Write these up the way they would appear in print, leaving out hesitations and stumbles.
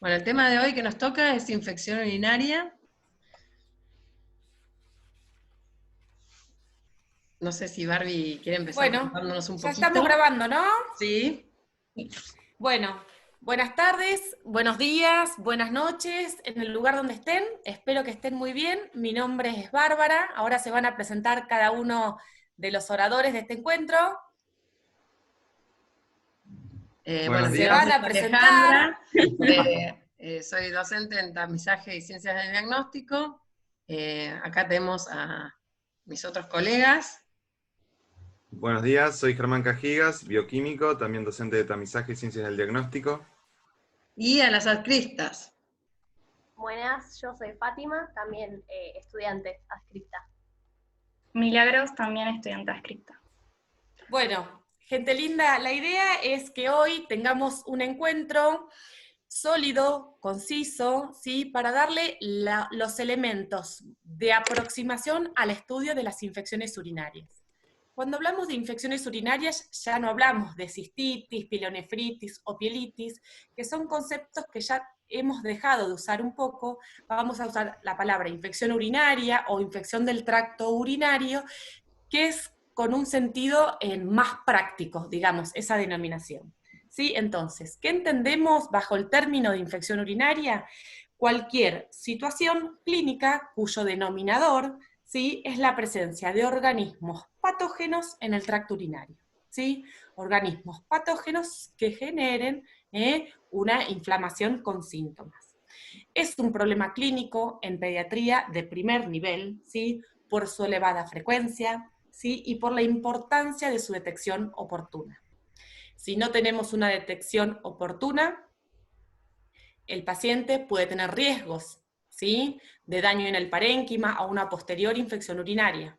Bueno, el tema de hoy que nos toca es infección urinaria. No sé si Barbie quiere empezar Bueno, contándonos un ya estamos poquito. grabando, ¿no? Sí. Bueno, buenas tardes, buenos días, buenas noches, en el lugar donde estén. Espero que estén muy bien. Mi nombre es Bárbara. Ahora se van a presentar cada uno de los oradores de este encuentro. Bueno, Buenos mi Se días. nombre van es a presentar. Alejandra. Soy docente en tamizaje y ciencias del diagnóstico. Acá tenemos a mis otros colegas. Buenos días, soy Germán Cajigas, bioquímico, también docente de tamizaje y ciencias del diagnóstico. Y a las adscriptas. Buenas, yo soy Fátima, también estudiante adscripta. Milagros, también estudiante adscripta. Bueno, gente linda, la idea es que hoy tengamos un encuentro sólido, conciso, ¿sí? Para darle los elementos de aproximación al estudio de las infecciones urinarias. Cuando hablamos de infecciones urinarias ya no hablamos de cistitis, pielonefritis o pielitis, que son conceptos que ya hemos dejado de usar un poco. Vamos a usar la palabra infección urinaria o infección del tracto urinario, que es con un sentido más práctico, digamos, esa denominación. ¿Sí? Entonces, ¿qué entendemos bajo el término de infección urinaria? Cualquier situación clínica cuyo denominador, ¿sí?, es la presencia de organismos patógenos en el tracto urinario. ¿Sí? Organismos patógenos que generen una inflamación con síntomas. Es un problema clínico en pediatría de primer nivel, ¿sí?, por su elevada frecuencia, ¿sí?, y por la importancia de su detección oportuna. Si no tenemos una detección oportuna, el paciente puede tener riesgos, ¿sí?, de daño en el parénquima o una posterior infección urinaria.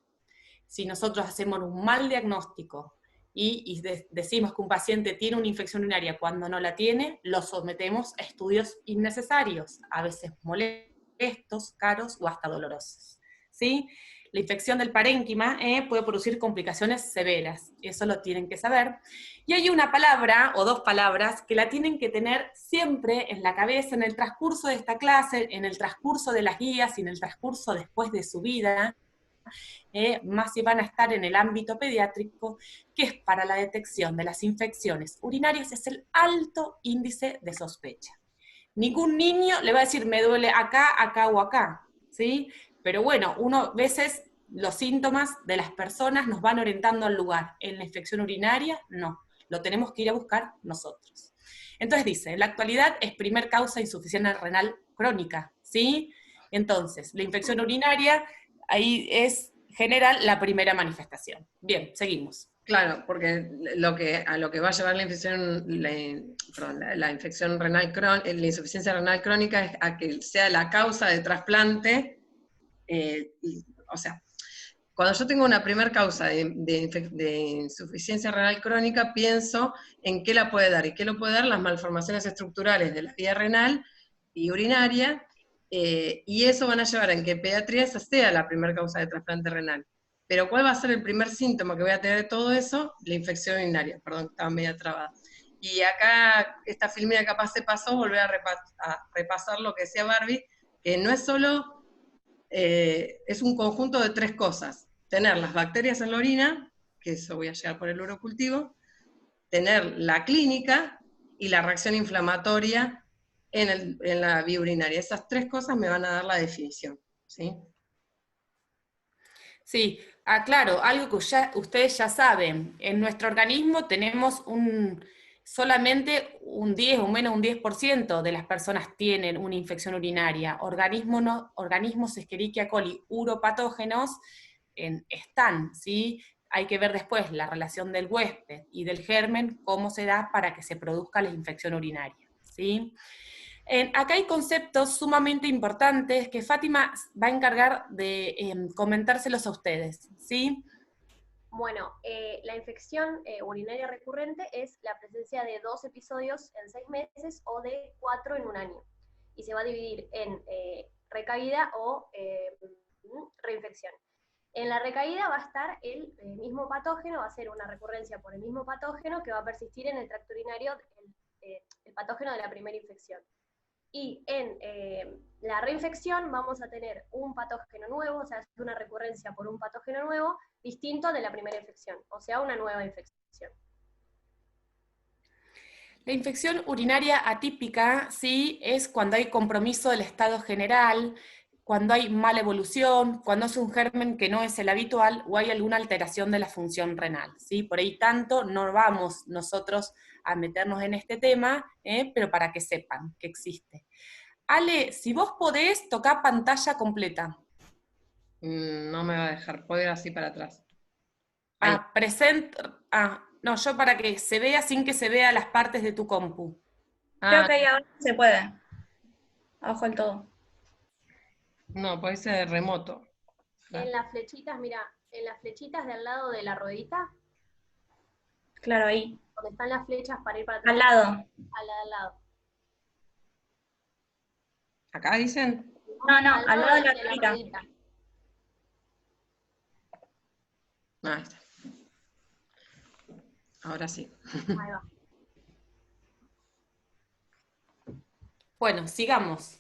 Si nosotros hacemos un mal diagnóstico y decimos que un paciente tiene una infección urinaria cuando no la tiene, lo sometemos a estudios innecesarios, a veces molestos, caros o hasta dolorosos. ¿Sí? La infección del parénquima puede producir complicaciones severas, eso lo tienen que saber. Y hay una palabra o dos palabras que la tienen que tener siempre en la cabeza en el transcurso de esta clase, en el transcurso de las guías y en el transcurso después de su vida, más si van a estar en el ámbito pediátrico, que es para la detección de las infecciones urinarias, es el alto índice de sospecha. Ningún niño le va a decir, me duele acá, acá o acá, ¿sí? Pero bueno, uno a veces los síntomas de las personas nos van orientando al lugar. En la infección urinaria, no. Lo tenemos que ir a buscar nosotros. Entonces dice, en la actualidad es primer causa de insuficiencia renal crónica, ¿sí? Entonces, la infección urinaria ahí genera la primera manifestación. Bien, seguimos. Claro, porque a lo que va a llevar la infección, la infección renal crónica, la insuficiencia renal crónica es a que sea la causa de trasplante. O sea, cuando yo tengo una primer causa de insuficiencia renal crónica, pienso en qué la puede dar. ¿Y qué lo puede dar? Las malformaciones estructurales de la vía renal y urinaria, y eso van a llevar a que pediatría esa sea la primer causa de trasplante renal. Pero ¿cuál va a ser el primer síntoma que voy a tener de todo eso? La infección urinaria, perdón, estaba media trabada. Y acá, esta filmina capaz se pasó, volver a repasar lo que decía Barbie, que no es solo, es un conjunto de tres cosas. Tener las bacterias en la orina, que eso voy a llegar por el urocultivo, tener la clínica y la reacción inflamatoria en la vía urinaria. Esas tres cosas me van a dar la definición, ¿sí? Sí, claro, algo que ustedes ya saben, en nuestro organismo tenemos solamente un 10 o menos un 10% de las personas tienen una infección urinaria. Organismos Escherichia coli uropatógenos están, ¿sí? Hay que ver después la relación del huésped y del germen, cómo se da para que se produzca la infección urinaria, ¿sí? Acá hay conceptos sumamente importantes que Fátima va a encargar de comentárselos a ustedes, ¿sí? Bueno, la infección urinaria recurrente es la presencia de 2 episodios en 6 meses o de 4 en un año. Y se va a dividir en recaída o reinfección. En la recaída va a estar el mismo patógeno, va a ser una recurrencia por el mismo patógeno que va a persistir en el tracto urinario, el patógeno de la primera infección. Y en la reinfección vamos a tener un patógeno nuevo, o sea, es una recurrencia por un patógeno nuevo, distinto de la primera infección, o sea, una nueva infección. La infección urinaria atípica, sí, es cuando hay compromiso del estado general, cuando hay mala evolución, cuando es un germen que no es el habitual o hay alguna alteración de la función renal, ¿sí? Por ahí tanto no vamos nosotros a meternos en este tema, pero para que sepan que existe. Ale, si vos podés, tocar pantalla completa. No me va a dejar, puedo ir así para atrás. Ahí. No, yo para que se vea sin que se vea las partes de tu compu. Creo que ahí ahora se puede. Abajo del todo. No, puede ser remoto. En las flechitas, mira, en las flechitas de al lado de la ruedita, Claro, ahí. donde están las flechas para ir para atrás. Al lado. Al lado. ¿Acá dicen? No, al lado de la ruedita. Ahí está. Ahora sí. Ahí va. Bueno, sigamos.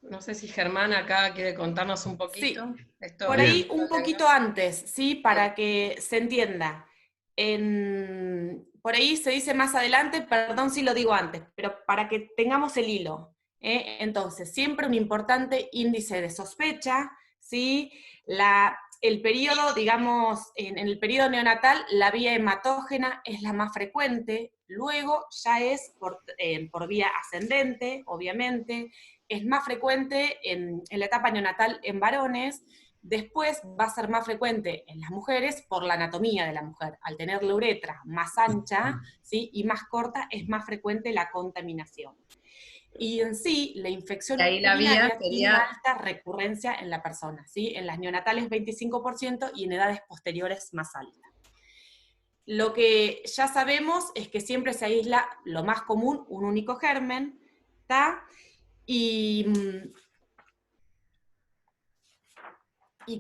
No sé si Germán acá quiere contarnos un poquito. Sí, Esto, por ahí un poquito antes, ¿sí? Para que se entienda. Por ahí se dice más adelante, perdón si lo digo antes, pero para que tengamos el hilo. Entonces, siempre un importante índice de sospecha, ¿sí? El periodo, digamos, en el periodo neonatal, la vía hematógena es la más frecuente, luego ya es por vía ascendente, obviamente, es más frecuente en la etapa neonatal en varones, después va a ser más frecuente en las mujeres por la anatomía de la mujer. Al tener la uretra más ancha, ¿sí? Y más corta, es más frecuente la contaminación. Y en sí, la infección urinaria tiene una alta recurrencia en la persona, ¿sí? En las neonatales 25% y en edades posteriores más alta. Lo que ya sabemos es que siempre se aísla lo más común, un único germen, ¿está? Y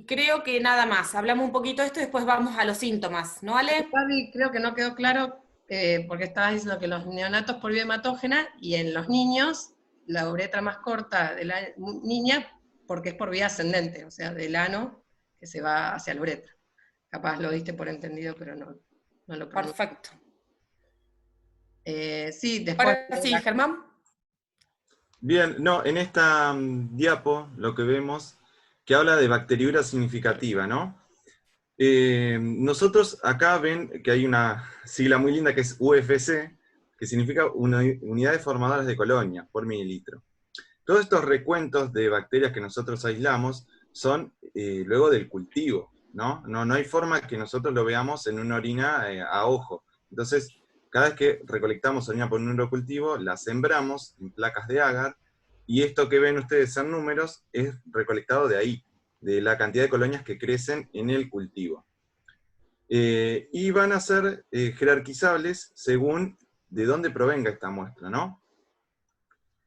creo que nada más. Hablamos un poquito de esto y después vamos a los síntomas, ¿no, Ale? Fabi, creo que no quedó claro, porque estabas diciendo que los neonatos por vía hematógena y en los niños la uretra más corta de la niña porque es por vía ascendente, o sea, del ano que se va hacia la uretra. Capaz lo diste por entendido, pero no lo pronuncié. Perfecto. Sí, después... Ahora sí, Germán. Bien, no, en esta diapo lo que vemos que habla de bacteriura significativa, ¿no? Nosotros acá ven que hay una sigla muy linda que es UFC, que significa unidades formadoras de colonia por mililitro. Todos estos recuentos de bacterias que nosotros aislamos son luego del cultivo, ¿no? No hay forma que nosotros lo veamos en una orina a ojo. Entonces, cada vez que recolectamos orina por un neurocultivo, la sembramos en placas de agar, y esto que ven ustedes en números es recolectado de ahí, de la cantidad de colonias que crecen en el cultivo. Y van a ser jerarquizables según de dónde provenga esta muestra, ¿no?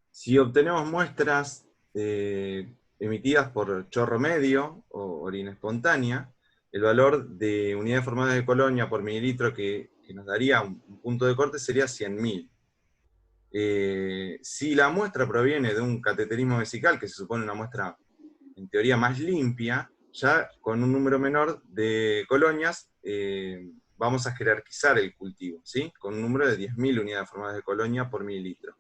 Si obtenemos muestras emitidas por chorro medio o orina espontánea, el valor de unidades formadas de colonia por mililitro que nos daría un punto de corte sería 100.000. Si la muestra proviene de un cateterismo vesical, que se supone una muestra en teoría más limpia, ya con un número menor de colonias vamos a jerarquizar el cultivo, ¿sí? Con un número de 10.000 unidades formadas de colonia por mililitro.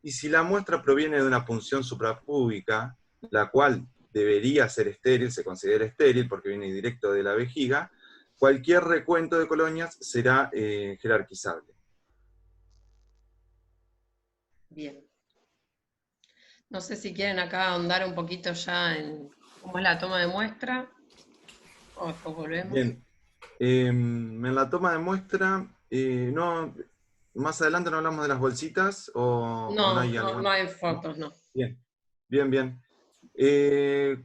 Y si la muestra proviene de una punción suprapúbica, la cual debería ser estéril, se considera estéril porque viene directo de la vejiga, cualquier recuento de colonias será jerarquizable. Bien. No sé si quieren acá ahondar un poquito ya en cómo es la toma de muestra, o después volvemos. Bien. En la toma de muestra, no, más adelante no hablamos de las bolsitas, o No, hay algo. no hay fotos, no. Bien, bien.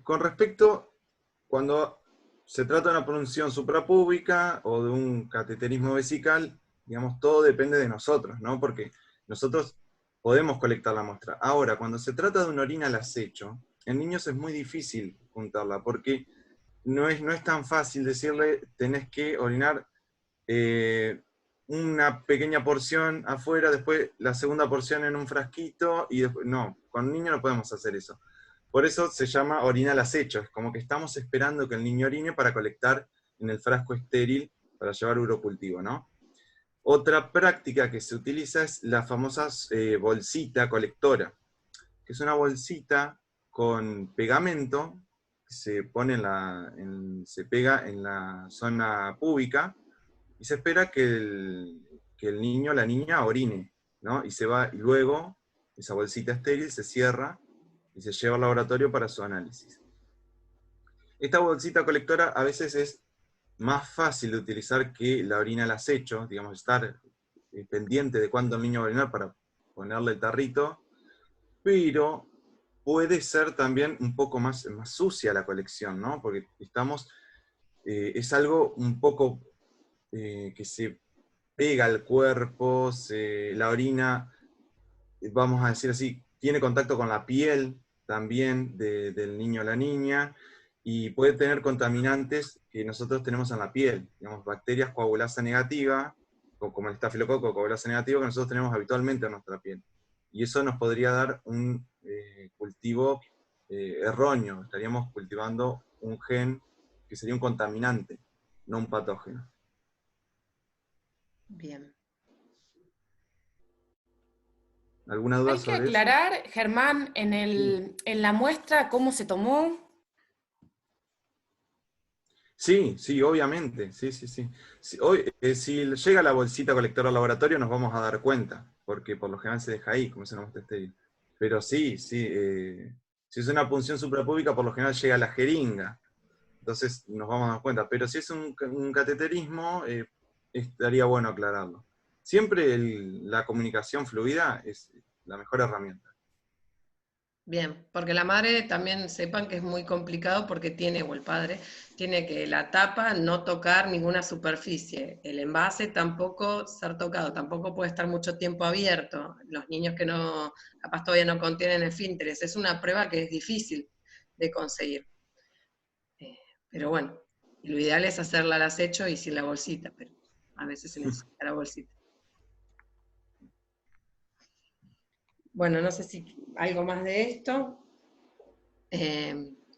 Con respecto, cuando se trata de una punción suprapúbica o de un cateterismo vesical, digamos, todo depende de nosotros, ¿no? Porque nosotros podemos colectar la muestra. Ahora, cuando se trata de una orina al acecho, en niños es muy difícil juntarla, porque no es tan fácil decirle, tenés que orinar una pequeña porción afuera, después la segunda porción en un frasquito, y después, no, con un niño no podemos hacer eso. Por eso se llama orina al acecho, es como que estamos esperando que el niño orine para colectar en el frasco estéril para llevar urocultivo, ¿no? Otra práctica que se utiliza es la famosa bolsita colectora, que es una bolsita con pegamento que se pone se pega en la zona púbica y se espera que el niño o la niña orine, ¿no? Y se va, y luego esa bolsita estéril se cierra y se lleva al laboratorio para su análisis. Esta bolsita colectora a veces es más fácil de utilizar que la orina al acecho, digamos, estar pendiente de cuándo el niño va a orinar para ponerle el tarrito, pero puede ser también un poco más sucia la colección, ¿no? Porque es algo un poco que se pega al cuerpo, la orina, vamos a decir así, tiene contacto con la piel también del niño o la niña, y puede tener contaminantes que nosotros tenemos en la piel, digamos, bacterias coagulasa negativa, como el estafilococo coagulasa negativa, que nosotros tenemos habitualmente en nuestra piel. Y eso nos podría dar un cultivo erróneo, estaríamos cultivando un gen que sería un contaminante, no un patógeno. Bien. ¿Alguna duda Hay que sobre eso? aclarar, Germán, en la muestra cómo se tomó. Sí, sí, obviamente, sí. Si llega la bolsita colectora al laboratorio nos vamos a dar cuenta, porque por lo general se deja ahí, como es una muestra estéril. Pero sí, si es una punción suprapúbica, por lo general llega a la jeringa, entonces nos vamos a dar cuenta. Pero si es un cateterismo, estaría bueno aclararlo. Siempre la comunicación fluida es la mejor herramienta. Bien, porque la madre también sepan que es muy complicado porque tiene, o el padre, tiene que la tapa no tocar ninguna superficie, el envase tampoco ser tocado, tampoco puede estar mucho tiempo abierto, los niños que no, capaz todavía no contienen esfínteres, es una prueba que es difícil de conseguir. Pero bueno, lo ideal es hacerla al acecho y sin la bolsita, pero a veces se necesita la bolsita. Bueno, no sé si algo más de esto.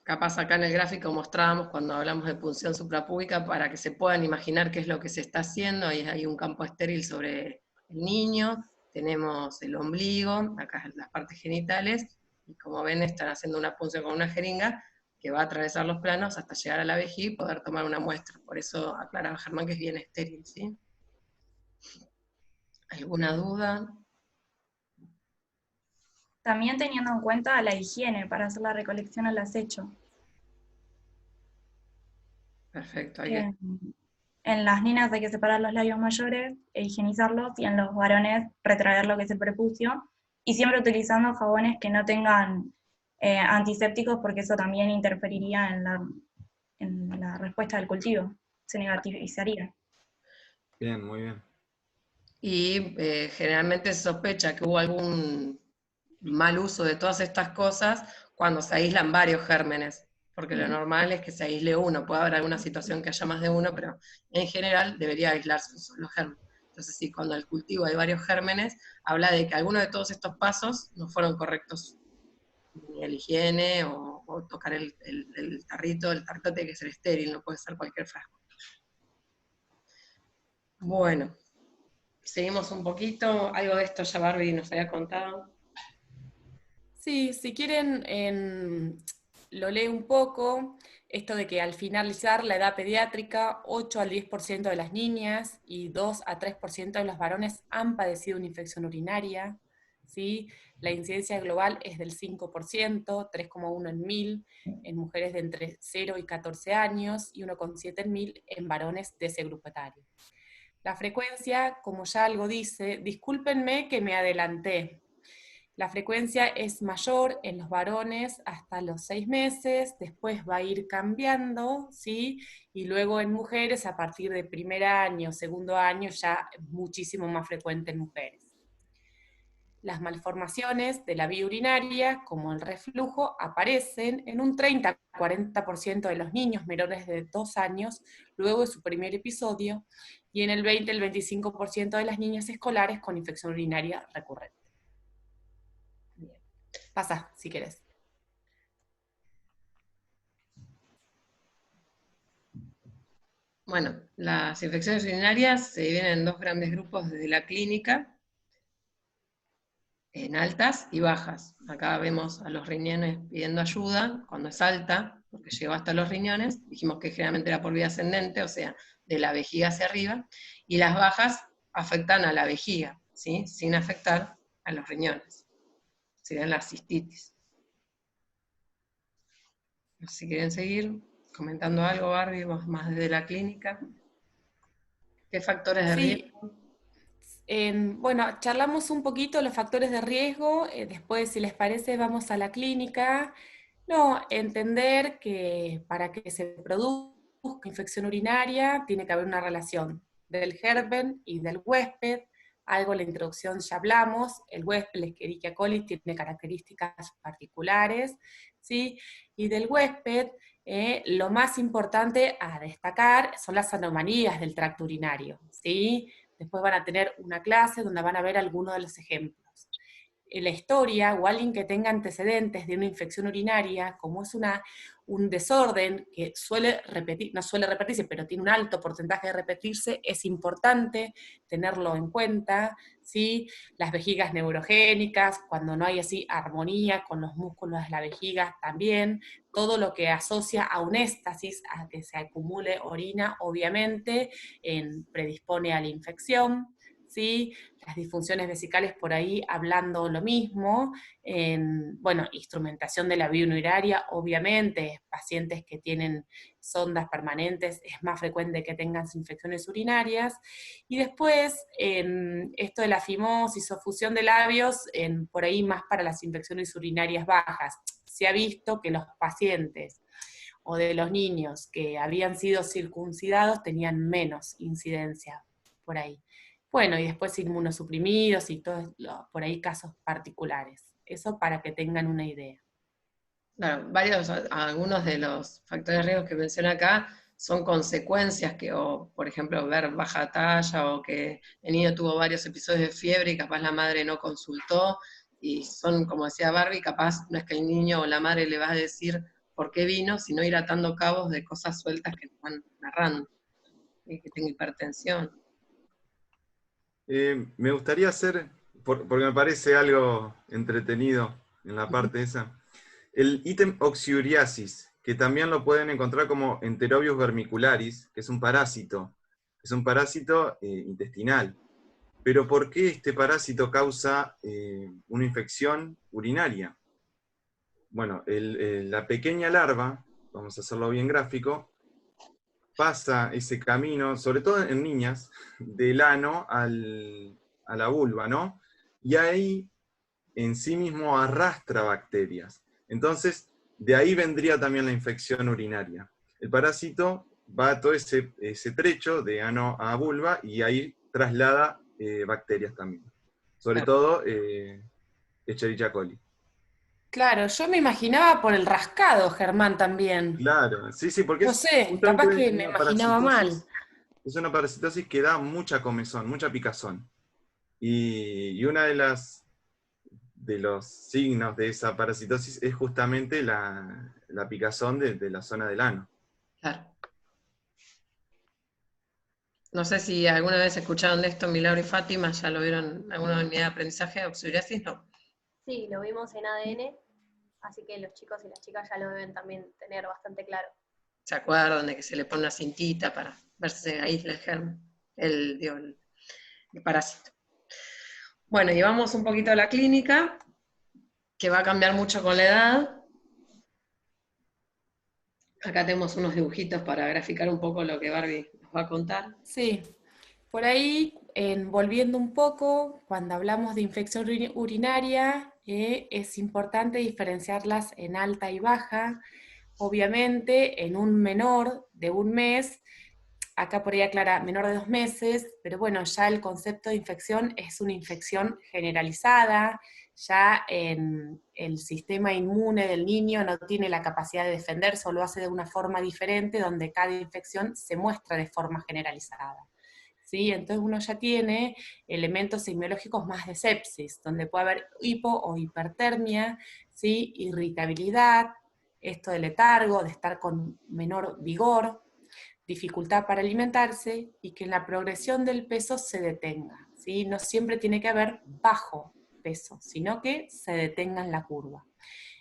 Capaz acá en el gráfico mostrábamos cuando hablamos de punción suprapúbica para que se puedan imaginar qué es lo que se está haciendo. Ahí hay un campo estéril sobre el niño, tenemos el ombligo, acá las partes genitales, y como ven están haciendo una punción con una jeringa que va a atravesar los planos hasta llegar a la vejiga y poder tomar una muestra. Por eso aclaraba Germán que es bien estéril, ¿sí? ¿Alguna duda? También teniendo en cuenta la higiene para hacer la recolección al acecho. Perfecto. En las niñas hay que separar los labios mayores e higienizarlos, y en los varones retraer lo que es el prepucio, y siempre utilizando jabones que no tengan antisépticos, porque eso también interferiría en la respuesta del cultivo, se negativizaría. Bien, muy bien. Y generalmente se sospecha que hubo algún mal uso de todas estas cosas cuando se aíslan varios gérmenes, porque lo normal es que se aísle uno, puede haber alguna situación que haya más de uno, pero en general debería aislarse los gérmenes. Entonces sí, cuando el cultivo hay varios gérmenes, habla de que alguno de todos estos pasos no fueron correctos, ni el higiene o tocar el tarrito tiene que ser estéril, no puede ser cualquier frasco. Bueno, seguimos un poquito, algo de esto ya Barbie nos había contado. Sí, si quieren, lo leo un poco, esto de que al finalizar la edad pediátrica, 8 al 10% de las niñas y 2 a 3% de los varones han padecido una infección urinaria, ¿sí? La incidencia global es del 5%, 3,1 en 1000, en mujeres de entre 0 y 14 años, y 1,7 en 1000 en varones de ese grupo etario. La frecuencia, como ya algo dice, discúlpenme que me adelanté. La frecuencia es mayor en los varones hasta los 6 meses, después va a ir cambiando, ¿sí? Y luego en mujeres a partir del primer año, segundo año, ya muchísimo más frecuente en mujeres. Las malformaciones de la vía urinaria, como el reflujo, aparecen en un 30-40% de los niños menores de 2 años luego de su primer episodio, y en el 20 el 25% de las niñas escolares con infección urinaria recurrente. Bien. Pasa, si querés. Bueno, las infecciones urinarias se dividen en dos grandes grupos desde la clínica, en altas y bajas. Acá vemos a los riñones pidiendo ayuda, cuando es alta, porque llegó hasta los riñones, dijimos que generalmente era por vía ascendente, o sea, de la vejiga hacia arriba, y las bajas afectan a la vejiga, ¿sí? Sin afectar a los riñones. Serían las cistitis. Si quieren seguir comentando algo, Barbie, vos más desde la clínica. ¿Qué factores de riesgo? Bueno, charlamos un poquito los factores de riesgo, después, si les parece, vamos a la clínica. No, entender que para que se produzca infección urinaria tiene que haber una relación del germen y del huésped. Algo en la introducción ya hablamos, el huésped, la Escherichia coli, tiene características particulares, ¿sí? Y del huésped, lo más importante a destacar son las anomalías del tracto urinario, ¿sí? Después van a tener una clase donde van a ver algunos de los ejemplos. En la historia, o alguien que tenga antecedentes de una infección urinaria, como es un desorden que no suele repetirse, pero tiene un alto porcentaje de repetirse, es importante tenerlo en cuenta, ¿sí? Las vejigas neurogénicas, cuando no hay así armonía con los músculos de la vejiga también, todo lo que asocia a un éstasis, a que se acumule orina, obviamente, predispone a la infección, ¿sí? Las disfunciones vesicales por ahí hablando lo mismo, bueno, instrumentación de la vía urinaria, obviamente, pacientes que tienen sondas permanentes, es más frecuente que tengan infecciones urinarias, y después, esto de la fimosis o fusión de labios, por ahí más para las infecciones urinarias bajas. Se ha visto que los pacientes o de los niños que habían sido circuncidados tenían menos incidencia por ahí. Bueno, y después inmunosuprimidos y todos por ahí casos particulares. Eso para que tengan una idea. Claro, algunos de los factores de riesgo que menciona acá son consecuencias o por ejemplo, ver baja talla o que el niño tuvo varios episodios de fiebre y capaz la madre no consultó, y son, como decía Barbie, capaz no es que el niño o la madre le va a decir por qué vino, sino ir atando cabos de cosas sueltas que nos van narrando, que tenga hipertensión. Me gustaría hacer, porque me parece algo entretenido en la parte esa, el ítem oxiuriasis, que también lo pueden encontrar como Enterobius vermicularis, que es un parásito intestinal. Pero ¿por qué este parásito causa una infección urinaria? Bueno, la pequeña larva, vamos a hacerlo bien gráfico, pasa ese camino, sobre todo en niñas, del ano a la vulva, ¿no? Y ahí en sí mismo arrastra bacterias. Entonces, de ahí vendría también la infección urinaria. El parásito va todo ese trecho de ano a vulva y ahí traslada bacterias también. Sobre todo Escherichia coli. Claro, yo me imaginaba por el rascado, Germán, también. Claro, sí, porque No sé, capaz que me imaginaba mal. es una parasitosis que da mucha comezón, mucha picazón. Y una de los signos de esa parasitosis es justamente la picazón de la zona del ano. Claro. No sé si alguna vez escucharon de esto Milagro y Fátima, ya lo vieron en alguna unidad de aprendizaje, oxiuriasis, ¿no? Sí, lo vimos en ADN, así que los chicos y las chicas ya lo deben también tener bastante claro. ¿Se acuerdan de que se le pone una cintita para ver si se aísla el germen, el parásito? Bueno, y vamos un poquito a la clínica, que va a cambiar mucho con la edad. Acá tenemos unos dibujitos para graficar un poco lo que Barbie nos va a contar. Sí, por ahí, volviendo un poco, cuando hablamos de infección urinaria, es importante diferenciarlas en alta y baja. Obviamente, en un menor de 1 mes, acá por ahí aclara menor de 2 meses, pero bueno, ya el concepto de infección es una infección generalizada, ya en el sistema inmune del niño no tiene la capacidad de defenderse o lo hace de una forma diferente, donde cada infección se muestra de forma generalizada. ¿sí? Entonces uno ya tiene elementos semiológicos más de sepsis, donde puede haber hipo o hipertermia, ¿sí? Irritabilidad, esto de letargo, de estar con menor vigor, dificultad para alimentarse y que la progresión del peso se detenga, ¿sí? No siempre tiene que haber bajo peso, sino que se detenga en la curva.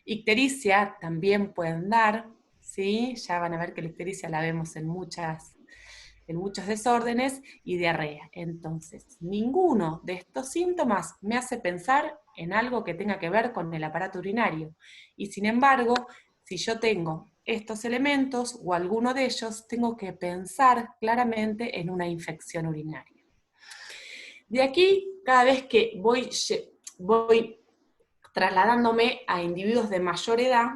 Ictericia también pueden dar, ¿sí? Ya van a ver que la ictericia la vemos en muchos desórdenes, y diarrea. Entonces, ninguno de estos síntomas me hace pensar en algo que tenga que ver con el aparato urinario. Y sin embargo, si yo tengo estos elementos o alguno de ellos, tengo que pensar claramente en una infección urinaria. De aquí, cada vez que voy trasladándome a individuos de mayor edad,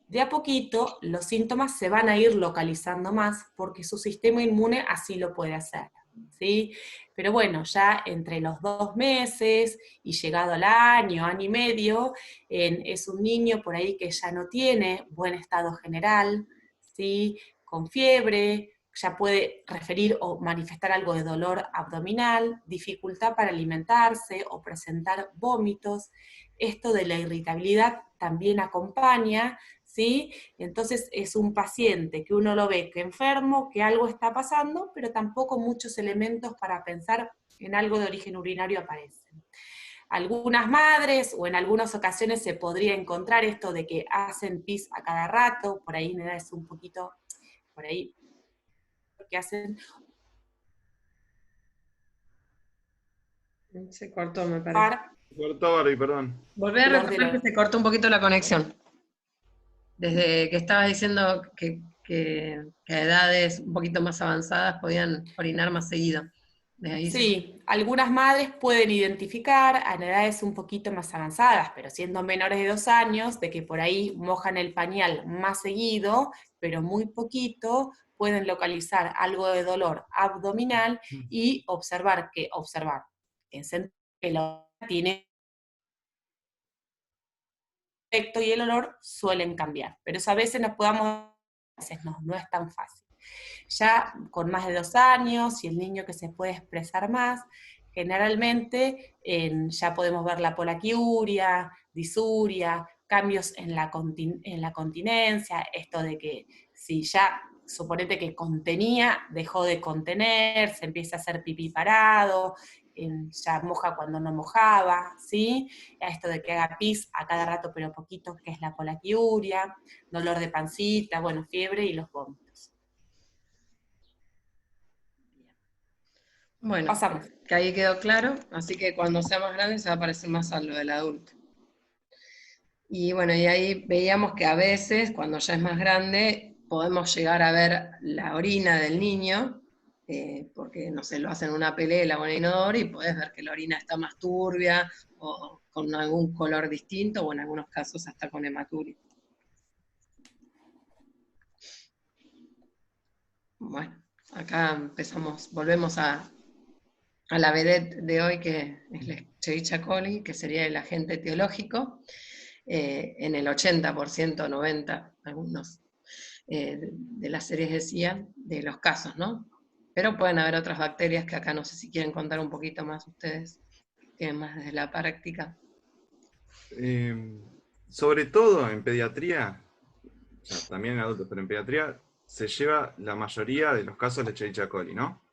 de a poquito los síntomas se van a ir localizando más porque su sistema inmune así lo puede hacer, ¿sí? Pero bueno, ya entre los 2 meses y llegado al año y medio, es un niño por ahí que ya no tiene buen estado general, ¿sí? Con fiebre, ya puede referir o manifestar algo de dolor abdominal, dificultad para alimentarse o presentar vómitos. Esto de la irritabilidad también acompaña, ¿sí? Entonces es un paciente que uno lo ve que enfermo, que algo está pasando, pero tampoco muchos elementos para pensar en algo de origen urinario aparecen. Algunas madres, o en algunas ocasiones se podría encontrar esto de que hacen pis a cada rato, por ahí es un poquito, por ahí, que hacen. Se cortó, me parece. Cortó, Barbie, perdón. Volví a retomar que se cortó un poquito la conexión. Desde que estabas diciendo que a edades un poquito más avanzadas podían orinar más seguido. Desde ahí Sí, algunas madres pueden identificar a edades un poquito más avanzadas, pero siendo menores de 2 años, de que por ahí mojan el pañal más seguido, pero muy poquito, pueden localizar algo de dolor abdominal y observar que la tiene efecto y el olor suelen cambiar, pero eso a veces a veces no es tan fácil. Ya con más de 2 años y el niño que se puede expresar más, generalmente ya podemos ver la polaquiuria, disuria, cambios en la continencia, esto de que si ya, suponete que contenía, dejó de contener, se empieza a hacer pipí parado, ya moja cuando no mojaba, ¿sí? Esto de que haga pis a cada rato pero poquito, que es la polaquiuria, dolor de pancita, bueno, fiebre y los vómitos. Bueno, Pasamos. que ahí quedó claro, así que cuando sea más grande se va a parecer más a lo del adulto. Y bueno, y ahí veíamos que a veces, cuando ya es más grande, podemos llegar a ver la orina del niño, porque, no sé, lo hacen en una pelela o en el inodoro y podés ver que la orina está más turbia o con algún color distinto, o en algunos casos hasta con hematuria. Bueno, acá volvemos a la vedette de hoy, que es la Escherichia coli, que sería el agente etiológico, en el 80%, 90%, algunos de las series decían, de los casos, ¿no? Pero pueden haber otras bacterias que acá no sé si quieren contar un poquito más ustedes, tienen más desde la práctica. Sobre todo en pediatría, o sea, también en adultos, pero en pediatría se lleva la mayoría de los casos de Escherichia coli, ¿no?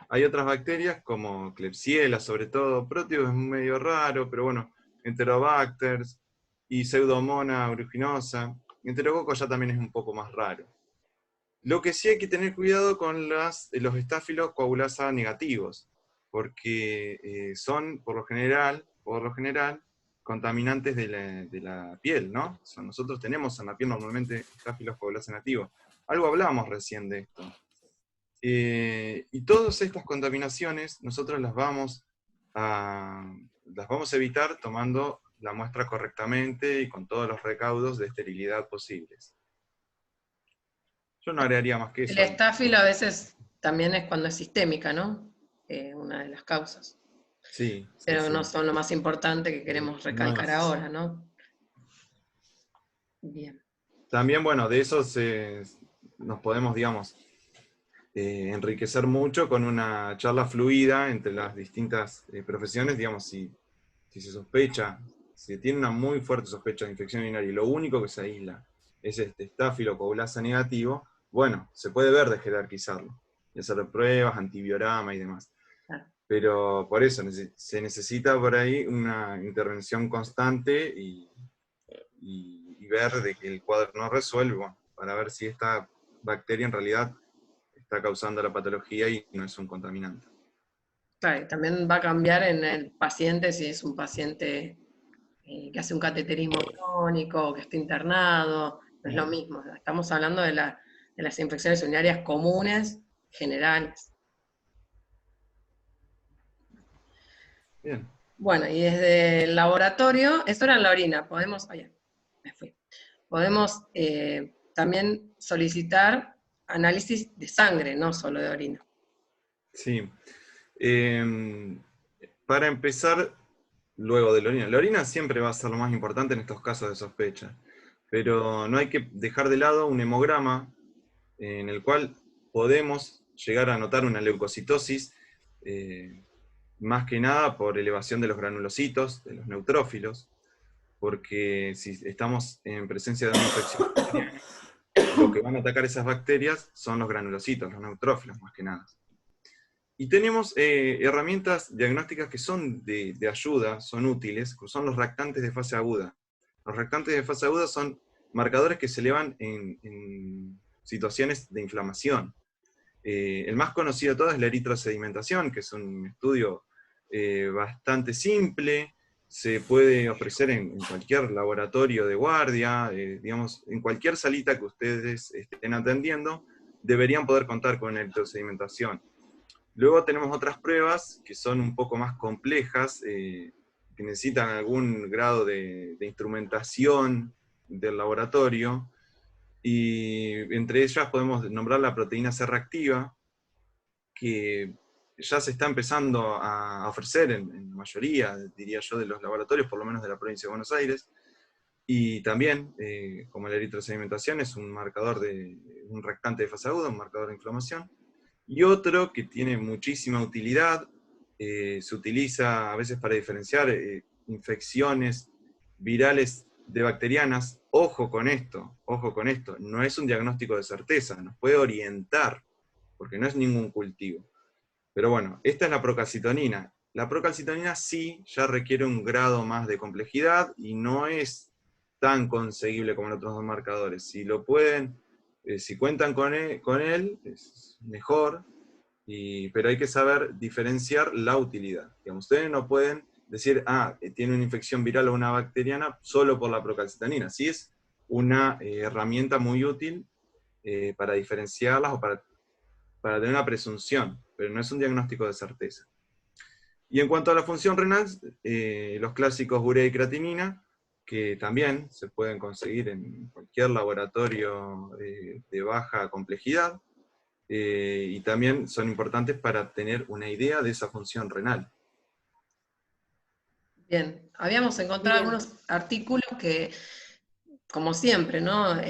Hay otras bacterias como Klebsiella, sobre todo, Proteus es medio raro, pero bueno, Enterobacters y Pseudomonas aeruginosa. Enterococcus ya también es un poco más raro. Lo que sí hay que tener cuidado con los estáfilos coagulasa negativos, porque son, por lo general, contaminantes de la piel, ¿no? O sea, nosotros tenemos en la piel normalmente estáfilos coagulasa negativos. Algo hablábamos recién de esto. Y todas estas contaminaciones nosotros las vamos a evitar tomando la muestra correctamente y con todos los recaudos de esterilidad posibles. Yo no agregaría más que eso. El estáfilo a veces también es cuando es sistémica, ¿no? Una de las causas. Sí. Pero sí. no son lo más importante que queremos recalcar ahora, ¿no? Bien. También, bueno, de eso nos podemos, digamos, enriquecer mucho con una charla fluida entre las distintas profesiones, digamos, si se sospecha, si tiene una muy fuerte sospecha de infección urinaria y lo único que se aísla es este Staphylococcus negativo, bueno, se puede ver de jerarquizarlo, y hacer pruebas, antibiorama y demás. Claro. Pero por eso se necesita por ahí una intervención constante y ver de que el cuadro no resuelve, bueno, para ver si esta bacteria en realidad está causando la patología y no es un contaminante. Claro, y también va a cambiar en el paciente si es un paciente que hace un cateterismo crónico, que está internado, no es lo mismo. Estamos hablando de las infecciones urinarias comunes, generales. Bien. Bueno, y desde el laboratorio, esto era en la orina, podemos, podemos también solicitar análisis de sangre, no solo de orina. Sí. Para empezar, luego de la orina siempre va a ser lo más importante en estos casos de sospecha, pero no hay que dejar de lado un hemograma en el cual podemos llegar a notar una leucocitosis, más que nada por elevación de los granulocitos, de los neutrófilos, porque si estamos en presencia de una infección bacteriana, lo que van a atacar esas bacterias son los granulocitos, los neutrófilos más que nada. Y tenemos herramientas diagnósticas que son de ayuda, son útiles, que son los reactantes de fase aguda. Los reactantes de fase aguda son marcadores que se elevan en situaciones de inflamación. El más conocido de todos es la eritrosedimentación, que es un estudio bastante simple, se puede ofrecer en cualquier laboratorio de guardia, digamos, en cualquier salita que ustedes estén atendiendo, deberían poder contar con eritrosedimentación. Luego tenemos otras pruebas que son un poco más complejas, que necesitan algún grado de instrumentación del laboratorio, y entre ellas podemos nombrar la proteína C reactiva, que ya se está empezando a ofrecer en mayoría, diría yo, de los laboratorios, por lo menos de la provincia de Buenos Aires, y también, como la eritrosedimentación es un marcador un reactante de fase aguda, un marcador de inflamación. Y otro que tiene muchísima utilidad, se utiliza a veces para diferenciar infecciones virales de bacterianas. Ojo con esto, no es un diagnóstico de certeza, nos puede orientar, porque no es ningún cultivo. Pero bueno, esta es la procalcitonina. La procalcitonina sí ya requiere un grado más de complejidad y no es tan conseguible como en otros dos marcadores. Si lo pueden, si cuentan con él es mejor, pero hay que saber diferenciar la utilidad. Digamos, ustedes no pueden decir, tiene una infección viral o una bacteriana solo por la procalcitonina. Sí es una herramienta muy útil para diferenciarlas o para tener una presunción, pero no es un diagnóstico de certeza. Y en cuanto a la función renal, los clásicos urea y creatinina, que también se pueden conseguir en cualquier laboratorio de baja complejidad, y también son importantes para tener una idea de esa función renal. Bien, habíamos encontrado algunos artículos que, como siempre, ¿no?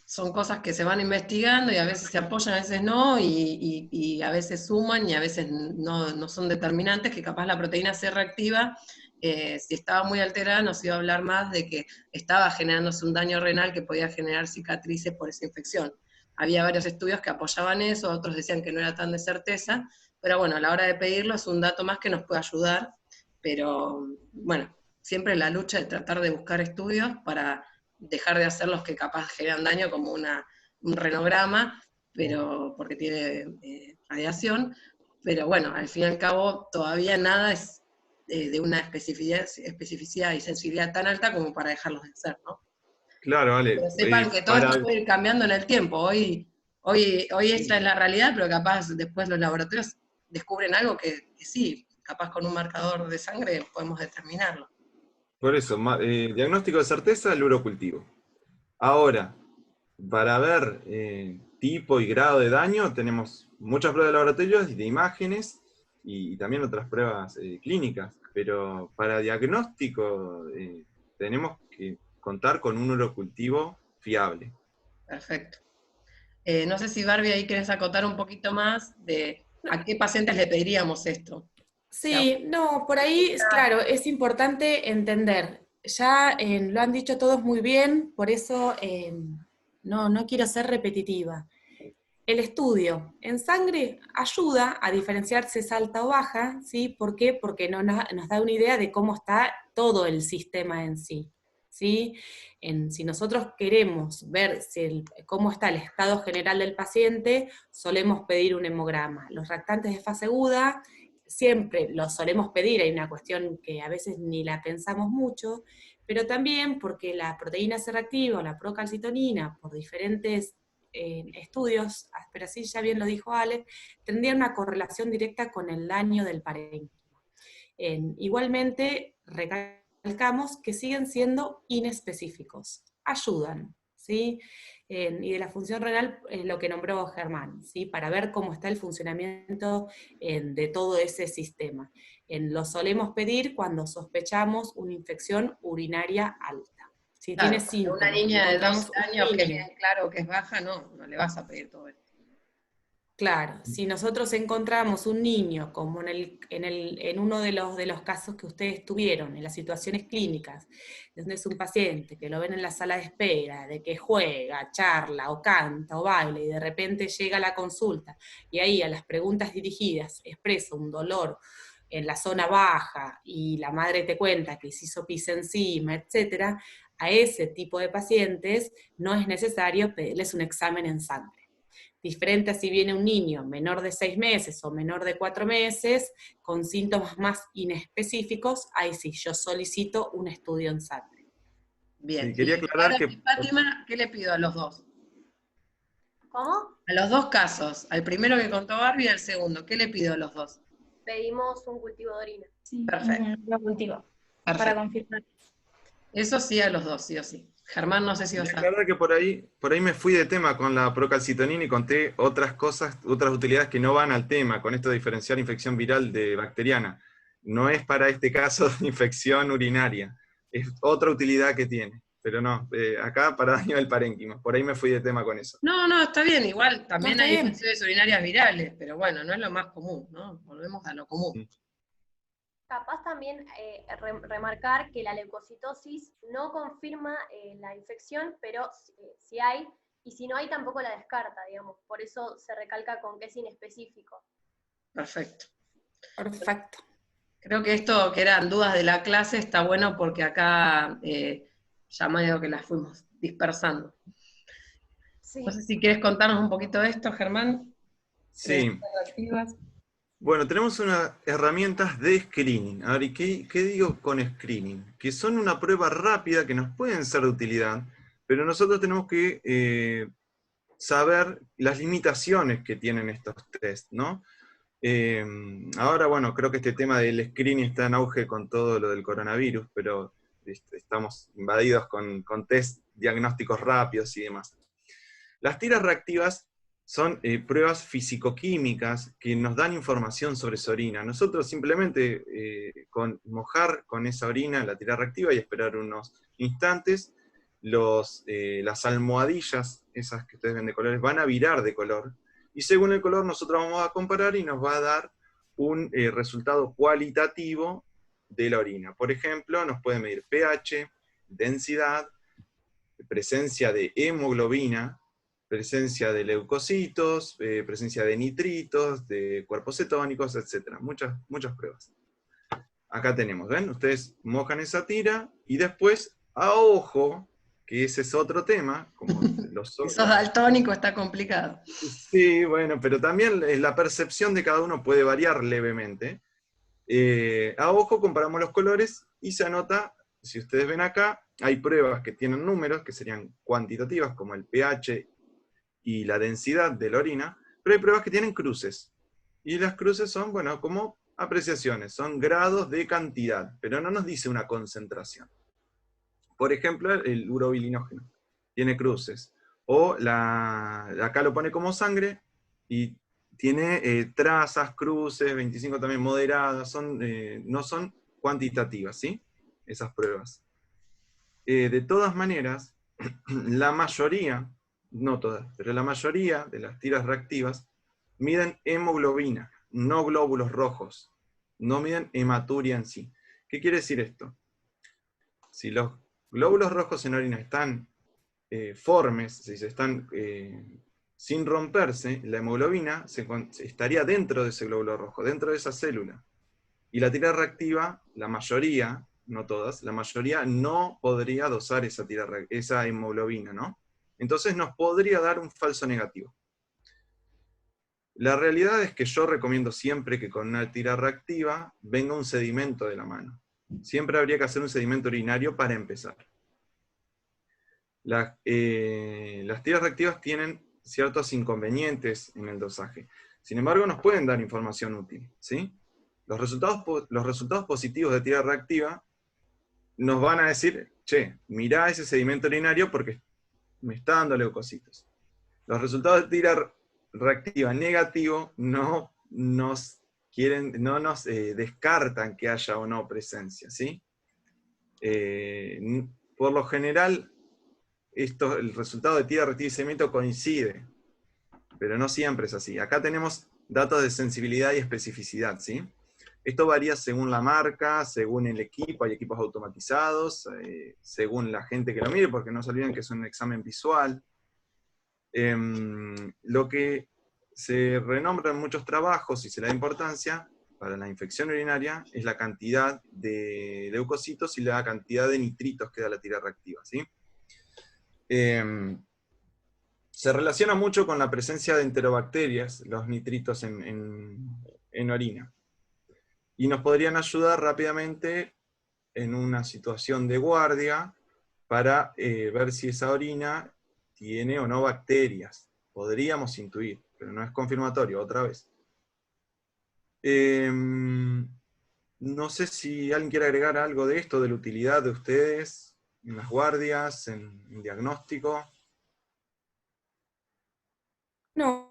Son cosas que se van investigando y a veces se apoyan, a veces no, y a veces suman y a veces no son determinantes, que capaz la proteína C reactiva, si estaba muy alterada, nos iba a hablar más de que estaba generándose un daño renal que podía generar cicatrices por esa infección. Había varios estudios que apoyaban eso, otros decían que no era tan de certeza, pero bueno, a la hora de pedirlo es un dato más que nos puede ayudar, pero bueno, siempre la lucha de tratar de buscar estudios para dejar de hacer los que capaz generan daño, como un renograma, pero porque tiene radiación, pero bueno, al fin y al cabo todavía nada es de una especificidad y sensibilidad tan alta como para dejarlos de hacer, ¿no? Claro, vale. Pero sepan que todo esto puede ir cambiando en el tiempo. Hoy esta es la realidad, pero capaz después los laboratorios descubren algo que sí, capaz con un marcador de sangre podemos determinarlo. Por eso, diagnóstico de certeza, el urocultivo. Ahora, para ver tipo y grado de daño, tenemos muchas pruebas de laboratorios y de imágenes, y también otras pruebas clínicas, pero para diagnóstico tenemos que contar con un urocultivo fiable. Perfecto. No sé si Barbie ahí querés acotar un poquito más de a qué pacientes le pediríamos esto. Sí, no, por ahí, claro, es importante entender. Ya lo han dicho todos muy bien, por eso no quiero ser repetitiva. El estudio en sangre ayuda a diferenciar si es alta o baja, ¿sí? ¿Por qué? Porque nos da una idea de cómo está todo el sistema en sí, ¿sí? Si nosotros queremos ver cómo está el estado general del paciente, solemos pedir un hemograma. Los lactantes de fase aguda siempre los solemos pedir, hay una cuestión que a veces ni la pensamos mucho, pero también porque la proteína C reactiva o la procalcitonina, por diferentes estudios, pero así ya bien lo dijo Ale, tendría una correlación directa con el daño del parénquima. Igualmente, recalcamos que siguen siendo inespecíficos, ayudan, ¿sí? Y de la función renal, lo que nombró Germán, ¿sí? Para ver cómo está el funcionamiento de todo ese sistema. Lo solemos pedir cuando sospechamos una infección urinaria alta. Si Claro, tiene síntomas, una niña de 12 encontramos un años que niño. es claro que es baja, no le vas a pedir todo esto. Claro, si nosotros encontramos un niño, como en uno de los casos que ustedes tuvieron, en las situaciones clínicas, donde es un paciente que lo ven en la sala de espera, de que juega, charla, o canta, o baila, y de repente llega a la consulta, y ahí a las preguntas dirigidas expresa un dolor en la zona baja, y la madre te cuenta que se hizo pis encima, etc., a ese tipo de pacientes no es necesario pedirles un examen en sangre. Diferente a si viene un niño menor de 6 meses o menor de 4 meses, con síntomas más inespecíficos, ahí sí, yo solicito un estudio en sangre. Bien. Sí, quería Y aclarar ahora, que... Fátima, ¿qué le pido a los dos? ¿Cómo? A los dos casos, al primero que contó Barbie y al segundo, ¿qué le pido a los dos? Pedimos un cultivo de orina. Sí, Perfecto. lo cultivo, para Perfecto. confirmar. Eso sí a los dos, sí o sí. Germán, no sé si vas Quería a... aclarar que por ahí me fui de tema con la procalcitonina y conté otras cosas, otras utilidades que no van al tema, con esto de diferenciar infección viral de bacteriana. No es para este caso de infección urinaria, es otra utilidad que tiene. Pero no, acá para daño del parénquima. Por ahí me fui de tema con eso. No, está bien, igual No, también está hay bien. infecciones urinarias virales, pero bueno, no es lo más común, ¿no? Volvemos a lo común. Capaz también remarcar que la leucocitosis no confirma la infección, pero si hay, y si no hay tampoco la descarta, digamos. Por eso se recalca con que es inespecífico. Perfecto. Perfecto. Creo que esto que eran dudas de la clase está bueno porque acá ya medio que las fuimos dispersando. Sí. No sé si quieres contarnos un poquito de esto, Germán. Sí. Bueno, tenemos unas herramientas de screening. A ver, ¿y qué digo con screening? Que son una prueba rápida que nos pueden ser de utilidad, pero nosotros tenemos que saber las limitaciones que tienen estos test, ¿no? Ahora, bueno, creo que este tema del screening está en auge con todo lo del coronavirus, pero estamos invadidos con test diagnósticos rápidos y demás. Las tiras reactivas son pruebas fisicoquímicas que nos dan información sobre esa orina. Nosotros simplemente con mojar con esa orina la tira reactiva y esperar unos instantes, las almohadillas, esas que ustedes ven de colores, van a virar de color, y según el color nosotros vamos a comparar y nos va a dar un resultado cualitativo de la orina. Por ejemplo, nos puede medir pH, densidad, presencia de hemoglobina, presencia de leucocitos, presencia de nitritos, de cuerpos cetónicos, etc. Muchas pruebas. Acá tenemos, ¿ven? Ustedes mojan esa tira y después, a ojo, que ese es otro tema, como los Si sos daltónico está complicado. Sí, bueno, pero también la percepción de cada uno puede variar levemente. A ojo comparamos los colores y se anota, si ustedes ven acá, hay pruebas que tienen números, que serían cuantitativas, como el pH y la densidad de la orina, pero hay pruebas que tienen cruces. Y las cruces son, bueno, como apreciaciones, son grados de cantidad, pero no nos dice una concentración. Por ejemplo, el urobilinógeno tiene cruces. O acá lo pone como sangre y tiene trazas, cruces, 25 también moderadas, no son cuantitativas, ¿sí? Esas pruebas. De todas maneras, la mayoría no todas, pero la mayoría de las tiras reactivas miden hemoglobina, no glóbulos rojos, no miden hematuria en sí. ¿Qué quiere decir esto? Si los glóbulos rojos en orina están formes, si se están sin romperse, la hemoglobina estaría dentro de ese glóbulo rojo, dentro de esa célula. Y la tira reactiva, la mayoría, no todas, la mayoría no podría dosar esa hemoglobina, ¿no? Entonces nos podría dar un falso negativo. La realidad es que yo recomiendo siempre que con una tira reactiva venga un sedimento de la mano. Siempre habría que hacer un sedimento urinario para empezar. Las tiras reactivas tienen ciertos inconvenientes en el dosaje. Sin embargo, nos pueden dar información útil, ¿sí? Los resultados positivos de tira reactiva nos van a decir, che, mirá ese sedimento urinario porque me está dando leucocitos. Los resultados de tira reactiva negativo no nos descartan que haya o no presencia, ¿sí? Por lo general, el resultado de tira reactiva y sedimento coincide, pero no siempre es así. Acá tenemos datos de sensibilidad y especificidad, ¿sí? Esto varía según la marca, según el equipo, hay equipos automatizados, según la gente que lo mire, porque no se olviden que es un examen visual. Lo que se renombra en muchos trabajos y se le da importancia para la infección urinaria es la cantidad de leucocitos y la cantidad de nitritos que da la tira reactiva, ¿sí? Se relaciona mucho con la presencia de enterobacterias, los nitritos en orina. Y nos podrían ayudar rápidamente en una situación de guardia para ver si esa orina tiene o no bacterias. Podríamos intuir, pero no es confirmatorio, otra vez. No sé si alguien quiere agregar algo de esto, de la utilidad de ustedes en las guardias, en diagnóstico. No,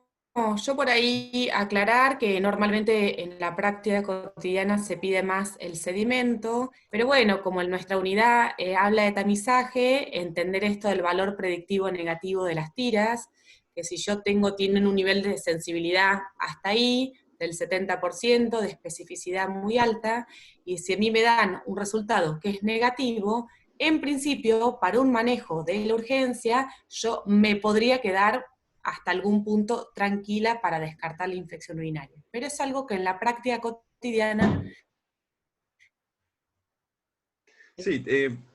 yo por ahí aclarar que normalmente en la práctica cotidiana se pide más el sedimento, pero bueno, como en nuestra unidad habla de tamizaje, entender esto del valor predictivo negativo de las tiras, que si yo tienen un nivel de sensibilidad hasta ahí, del 70%, de especificidad muy alta, y si a mí me dan un resultado que es negativo, en principio, para un manejo de la urgencia, yo me podría quedar hasta algún punto tranquila para descartar la infección urinaria. Pero es algo que en la práctica cotidiana... Sí,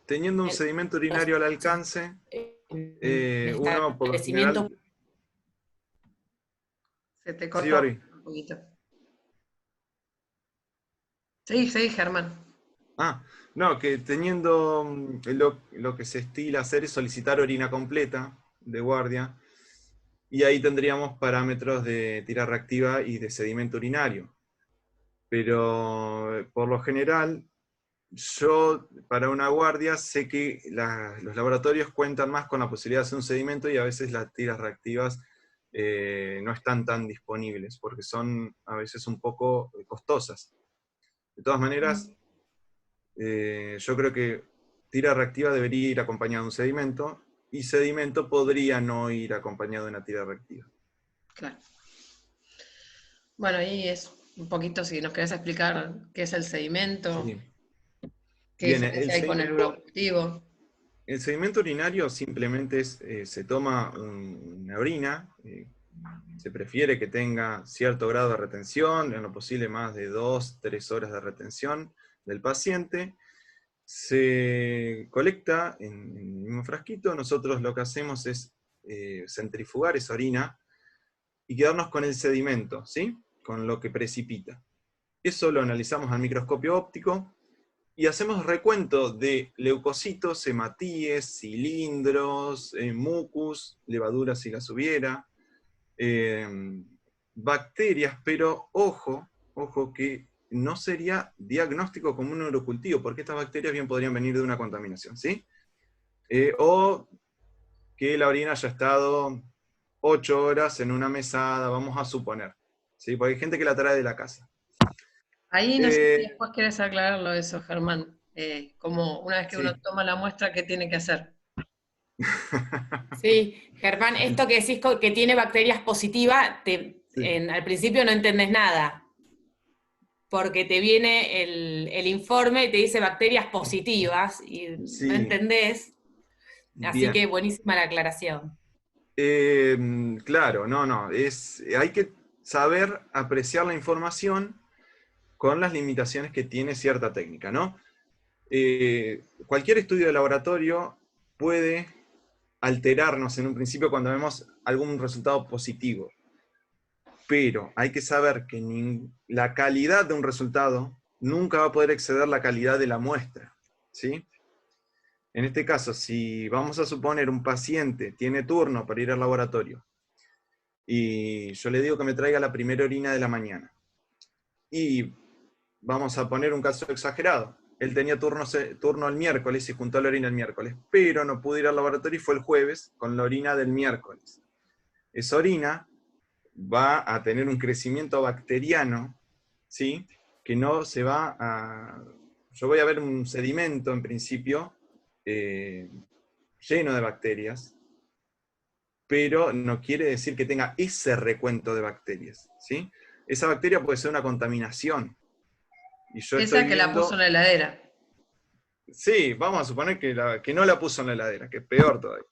teniendo un sedimento urinario al alcance, uno por lo general... Se te Sí, cortó Barbie. un poquito. Sí, Germán. No, que teniendo lo que se estila hacer es solicitar orina completa de guardia, y ahí tendríamos parámetros de tira reactiva y de sedimento urinario. Pero por lo general, yo para una guardia sé que los laboratorios cuentan más con la posibilidad de hacer un sedimento y a veces las tiras reactivas no están tan disponibles, porque son a veces un poco costosas. De todas maneras, yo creo que tira reactiva debería ir acompañada de un sedimento, y sedimento podría no ir acompañado de una tira reactiva. Claro. Bueno, ahí es un poquito, si nos querés explicar qué es el sedimento, Sí. qué Bien, diferencia hay con el urocultivo. el sedimento urinario simplemente se toma una orina, se prefiere que tenga cierto grado de retención, en lo posible más de 2-3 horas de retención del paciente. Se colecta en el mismo frasquito. Nosotros lo que hacemos es centrifugar esa orina y quedarnos con el sedimento, ¿sí? Con lo que precipita. Eso lo analizamos al microscopio óptico y hacemos recuento de leucocitos, hematíes, cilindros, mucus, levaduras si las hubiera, bacterias, pero ojo que no sería diagnóstico como un urocultivo, porque estas bacterias bien podrían venir de una contaminación, ¿sí? O que la orina haya estado 8 horas en una mesada, vamos a suponer, ¿sí? Porque hay gente que la trae de la casa. Ahí no sé si después querés aclararlo eso, Germán. Como una vez que Sí. uno toma la muestra, ¿qué tiene que hacer? Sí, Germán, esto que decís que tiene bacterias positivas, al principio no entendés nada, porque te viene el informe y te dice bacterias positivas, y Sí. no entendés, así Bien. que buenísima la aclaración. Claro, no, hay que saber apreciar la información con las limitaciones que tiene cierta técnica, ¿no? Cualquier estudio de laboratorio puede alterarnos en un principio cuando vemos algún resultado positivo, pero hay que saber que la calidad de un resultado nunca va a poder exceder la calidad de la muestra, ¿sí? En este caso, si vamos a suponer un paciente tiene turno para ir al laboratorio, y yo le digo que me traiga la primera orina de la mañana, y vamos a poner un caso exagerado, él tenía turno el miércoles y juntó la orina el miércoles, pero no pudo ir al laboratorio y fue el jueves con la orina del miércoles. Esa orina va a tener un crecimiento bacteriano, ¿sí? Que no se va a... Yo voy a ver un sedimento, en principio, lleno de bacterias, pero no quiere decir que tenga ese recuento de bacterias, ¿sí? Esa bacteria puede ser una contaminación. Y yo Esa que la puso en la heladera. Sí, vamos a suponer que no la puso en la heladera, que es peor todavía.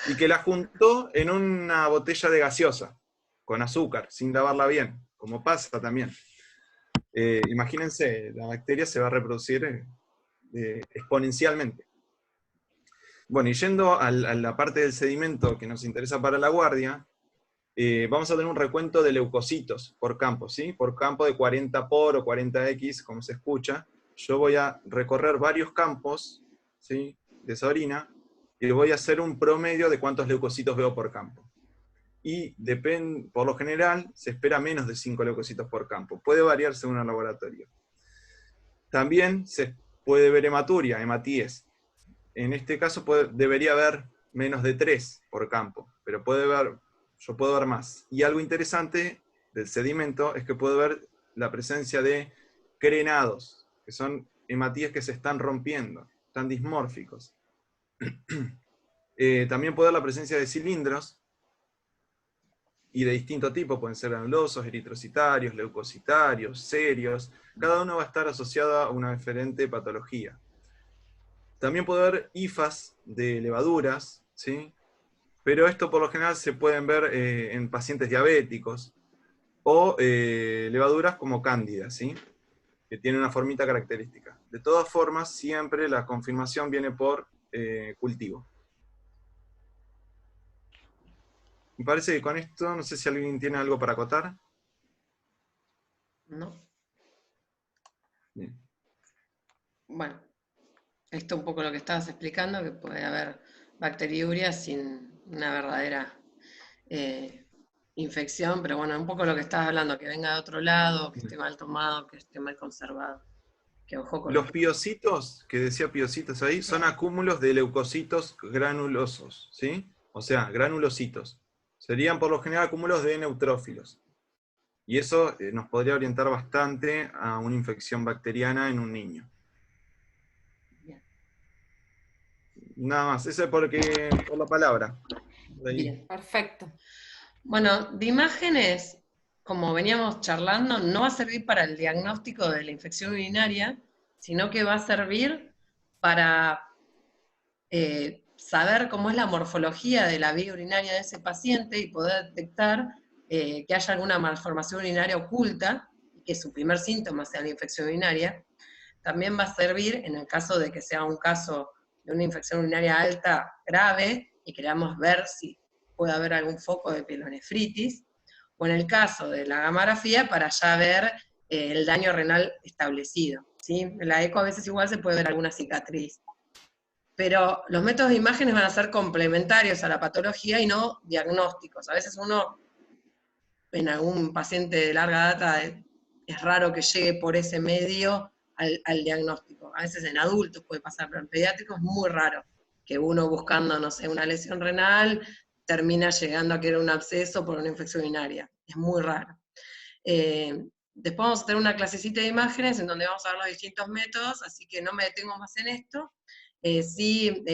Y que la juntó en una botella de gaseosa, con azúcar, sin lavarla bien, como pasa también. Imagínense, la bacteria se va a reproducir exponencialmente. Bueno, y yendo a la parte del sedimento que nos interesa para la guardia, vamos a tener un recuento de leucocitos por campo, ¿sí? Por campo de 40 por o 40X, como se escucha. Yo voy a recorrer varios campos, ¿sí? De esa orina, y voy a hacer un promedio de cuántos leucocitos veo por campo. Y por lo general, se espera menos de 5 leucocitos por campo. Puede variar según el laboratorio. También se puede ver hematuria, hematíes. En este caso debería haber menos de 3 por campo, pero yo puedo ver más. Y algo interesante del sedimento es que puedo ver la presencia de crenados, que son hematíes que se están rompiendo, están dismórficos. También puedo ver la presencia de cilindros, y de distinto tipo, pueden ser granulosos, eritrocitarios, leucocitarios, serios. Cada uno va a estar asociado a una diferente patología. También puede haber hifas de levaduras, ¿sí? Pero esto por lo general se pueden ver en pacientes diabéticos, o levaduras como cándida, ¿sí? Que tienen una formita característica. De todas formas, siempre la confirmación viene por cultivo. Me parece que con esto, no sé si alguien tiene algo para acotar. No. Bien. Bueno, esto es un poco lo que estabas explicando, que puede haber bacteriuria sin una verdadera infección, pero bueno, un poco lo que estabas hablando, que venga de otro lado, que esté mal tomado, que esté mal conservado. Que ojo con Los piocitos, que decía piocitos ahí, son acúmulos de leucocitos granulosos, ¿sí? O sea, granulocitos. Serían por lo general acúmulos de neutrófilos. Y eso nos podría orientar bastante a una infección bacteriana en un niño. Bien. Nada más, eso es por la palabra. Bien. Perfecto. Bueno, de imágenes, como veníamos charlando, no va a servir para el diagnóstico de la infección urinaria, sino que va a servir para saber cómo es la morfología de la vía urinaria de ese paciente y poder detectar que haya alguna malformación urinaria oculta, y que su primer síntoma sea la infección urinaria. También va a servir en el caso de que sea un caso de una infección urinaria alta grave y queramos ver si puede haber algún foco de pielonefritis, o en el caso de la gamografía para ya ver el daño renal establecido, ¿sí? En la eco a veces igual se puede ver alguna cicatriz. Pero los métodos de imágenes van a ser complementarios a la patología y no diagnósticos. A veces uno, en algún paciente de larga data, es raro que llegue por ese medio al diagnóstico. A veces en adultos puede pasar, pero en pediátricos es muy raro que uno buscando, no sé, una lesión renal, termina llegando a que era un absceso por una infección urinaria. Es muy raro. Después vamos a tener una clasecita de imágenes en donde vamos a ver los distintos métodos, así que no me detengo más en esto. sí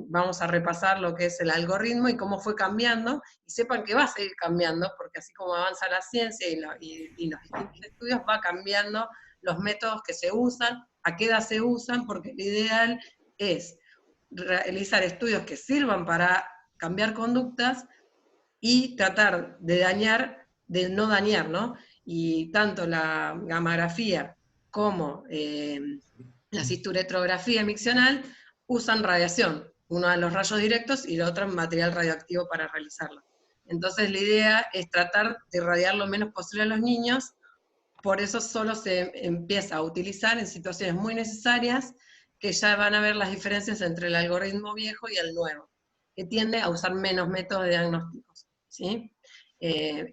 vamos a repasar lo que es el algoritmo y cómo fue cambiando, y sepan que va a seguir cambiando, porque así como avanza la ciencia y los distintos estudios, va cambiando los métodos que se usan, a qué edad se usan, porque lo ideal es realizar estudios que sirvan para cambiar conductas y tratar de no dañar, ¿no? Y tanto la gammagrafía como la cisturetrografía miccional usan radiación, uno de los rayos directos y el otro material radioactivo para realizarlo. Entonces la idea es tratar de irradiar lo menos posible a los niños, por eso solo se empieza a utilizar en situaciones muy necesarias, que ya van a ver las diferencias entre el algoritmo viejo y el nuevo, que tiende a usar menos métodos de diagnósticos, ¿sí?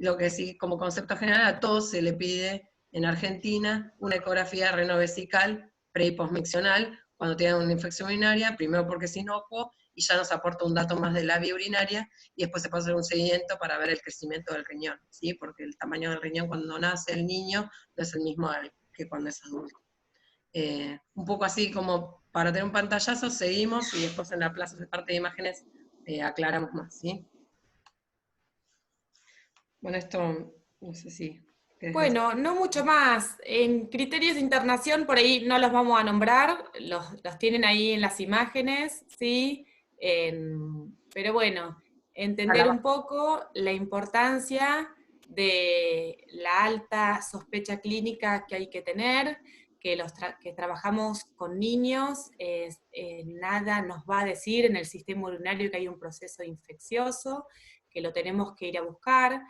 Lo que sí, como concepto general, a todos se le pide en Argentina una ecografía renovesical pre- y postmiccional cuando tienen una infección urinaria, primero porque es inocuo, y ya nos aporta un dato más de la vía urinaria, y después se puede hacer un seguimiento para ver el crecimiento del riñón, ¿sí? Porque el tamaño del riñón cuando nace el niño no es el mismo que cuando es adulto. Un poco así como para tener un pantallazo, seguimos, y después en la plaza de parte de imágenes aclaramos más, ¿sí? Bueno, esto, no sé si... Bueno, no mucho más. En criterios de internación, por ahí no los vamos a nombrar, los tienen ahí en las imágenes, ¿sí? Pero bueno, entender un poco la importancia de la alta sospecha clínica que hay que tener, que trabajamos con niños, nada nos va a decir en el sistema urinario que hay un proceso infeccioso, que lo tenemos que ir a buscar,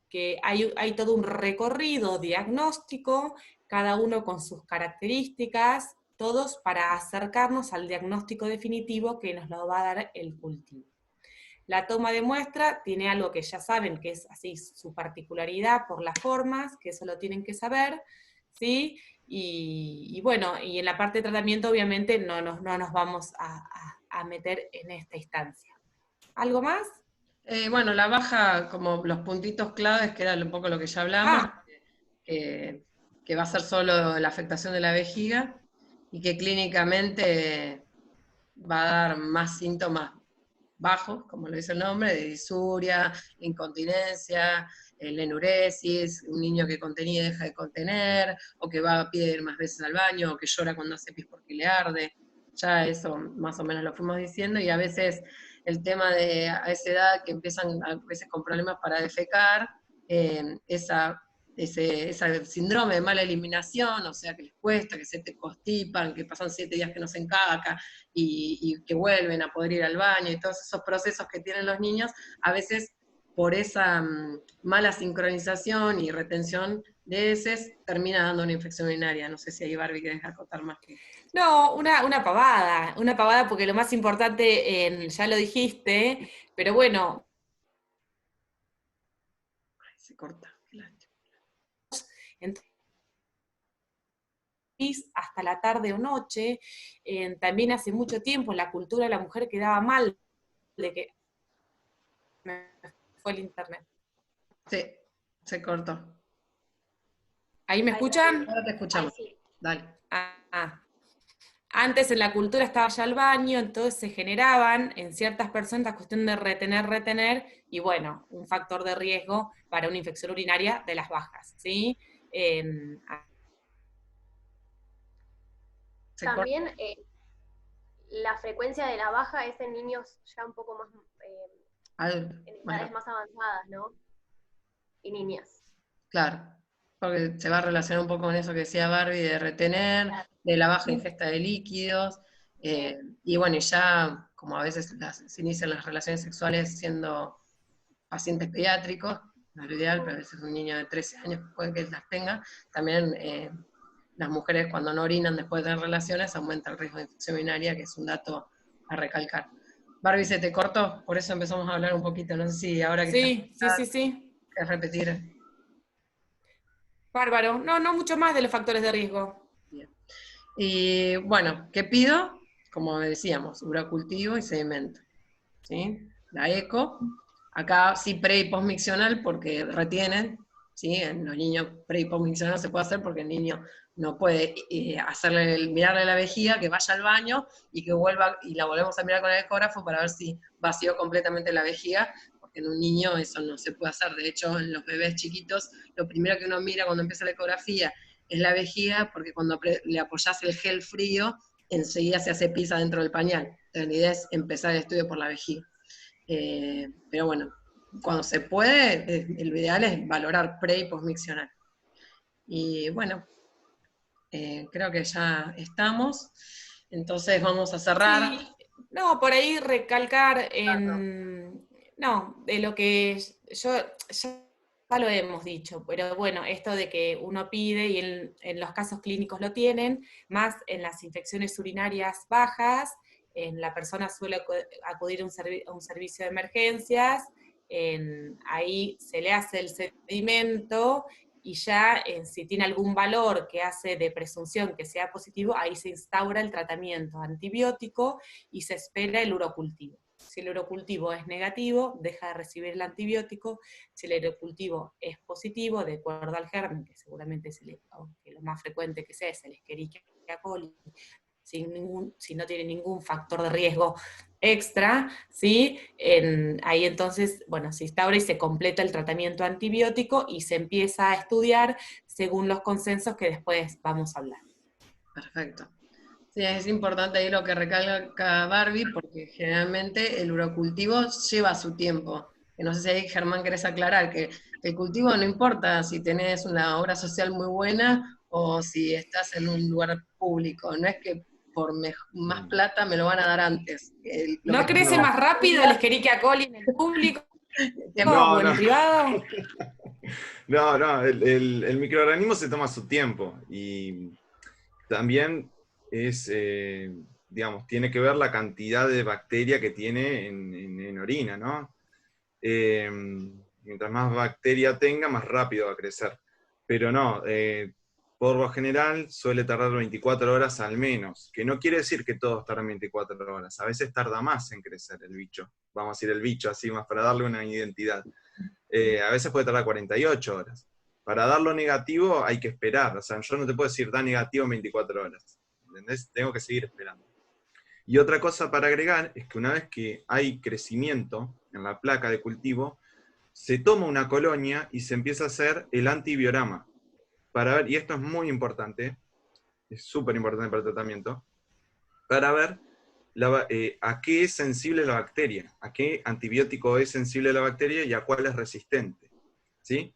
que hay todo un recorrido diagnóstico, cada uno con sus características, todos para acercarnos al diagnóstico definitivo que nos lo va a dar el cultivo. La toma de muestra tiene algo que ya saben, que es así su particularidad por las formas, que eso lo tienen que saber, ¿sí? Y bueno, y en la parte de tratamiento obviamente no nos vamos a meter en esta instancia. ¿Algo más? Bueno, la baja, como los puntitos claves, que era un poco lo que ya hablamos, que va a ser solo la afectación de la vejiga, y que clínicamente va a dar más síntomas bajos, como lo dice el nombre, de disuria, incontinencia, la enuresis, un niño que contenía y deja de contener, o que va a ir más veces al baño, o que llora cuando hace pis porque le arde. Ya eso más o menos lo fuimos diciendo, y a veces el tema de a esa edad que empiezan a veces con problemas para defecar, ese síndrome de mala eliminación, o sea, que les cuesta, que se te constipan, que pasan 7 días que no se encaca, y que vuelven a poder ir al baño, y todos esos procesos que tienen los niños, a veces por esa mala sincronización y retención de heces, termina dando una infección urinaria. No sé si ahí Barbie querés acotar más que... No, una pavada, porque lo más importante, ya lo dijiste, pero bueno. Ay, se corta, qué lástima. Hasta la tarde o noche, también hace mucho tiempo en la cultura de la mujer quedaba mal de que... Me fue el internet. Sí, se cortó. ¿Ahí me escuchan? Ahora te escuchamos. Sí. Dale. Antes en la cultura estaba ya el baño, entonces se generaban en ciertas personas la cuestión de retener, y bueno, un factor de riesgo para una infección urinaria de las bajas, ¿sí? También la frecuencia de la baja es en niños ya un poco más, en edades más avanzadas, ¿no? Y niñas. Claro, porque se va a relacionar un poco con eso que decía Barbie, de retener, claro, de la baja ingesta de líquidos, y bueno, y ya como a veces se inician las relaciones sexuales siendo pacientes pediátricos, no es lo ideal, pero a veces un niño de 13 años puede que las tenga, también las mujeres cuando no orinan después de tener relaciones aumenta el riesgo de infección urinaria, que es un dato a recalcar. Barbie, se te cortó, por eso empezamos a hablar un poquito, no sé si ahora que sí. ¿querés repetir? Bárbaro. No mucho más de los factores de riesgo. Bien. Y bueno, ¿qué pido? Como decíamos, urocultivo y sedimento, ¿sí? La eco, acá sí pre y postmiccional porque retienen, ¿sí? En los niños pre y postmiccional no se puede hacer porque el niño no puede mirarle la vejiga, que vaya al baño y que vuelva, y la volvemos a mirar con el ecógrafo para ver si vació completamente la vejiga, porque en un niño eso no se puede hacer. De hecho, en los bebés chiquitos, lo primero que uno mira cuando empieza la ecografía es la vejiga, porque cuando le apoyás el gel frío, enseguida se hace pis dentro del pañal. Entonces, la idea es empezar el estudio por la vejiga. Pero bueno, cuando se puede, lo ideal es valorar pre y postmiccional. Y bueno, creo que ya estamos. Entonces vamos a cerrar. Sí, no, por ahí recalcar de lo que yo ya lo hemos dicho, pero bueno, esto de que uno pide y en los casos clínicos lo tienen, más en las infecciones urinarias bajas, la persona suele acudir a un servicio de emergencias, ahí se le hace el sedimento, y ya si tiene algún valor que hace de presunción que sea positivo, ahí se instaura el tratamiento antibiótico y se espera el urocultivo. Si el urocultivo es negativo, deja de recibir el antibiótico. Si el urocultivo es positivo, de acuerdo al germen, que seguramente que lo más frecuente que sea es el Escherichia coli, si no tiene ningún factor de riesgo extra, ¿sí? Ahí entonces, bueno, se instaura y se completa el tratamiento antibiótico y se empieza a estudiar según los consensos que después vamos a hablar. Perfecto. Sí, es importante ahí lo que recalca Barbie, porque generalmente el urocultivo lleva su tiempo. Que no sé si ahí, Germán, querés aclarar que el cultivo no importa si tenés una obra social muy buena o si estás en un lugar público. No es que por más plata me lo van a dar antes. ¿No crece más rápido el Escherichia coli en el público No, o en privado? No, el microorganismo se toma su tiempo y también es, digamos, tiene que ver la cantidad de bacteria que tiene en orina, ¿no? Mientras más bacteria tenga, más rápido va a crecer. Pero no, por lo general suele tardar 24 horas al menos, que no quiere decir que todos tardan 24 horas, a veces tarda más en crecer el bicho, vamos a decir el bicho así más para darle una identidad. A veces puede tardar 48 horas. Para dar lo negativo hay que esperar, o sea, yo no te puedo decir da negativo en 24 horas, ¿entendés? Tengo que seguir esperando. Y otra cosa para agregar es que una vez que hay crecimiento en la placa de cultivo, se toma una colonia y se empieza a hacer el antibiorama. Para ver, y esto es muy importante, es súper importante para el tratamiento, para ver a qué es sensible la bacteria, a qué antibiótico es sensible la bacteria y a cuál es resistente. ¿Sí?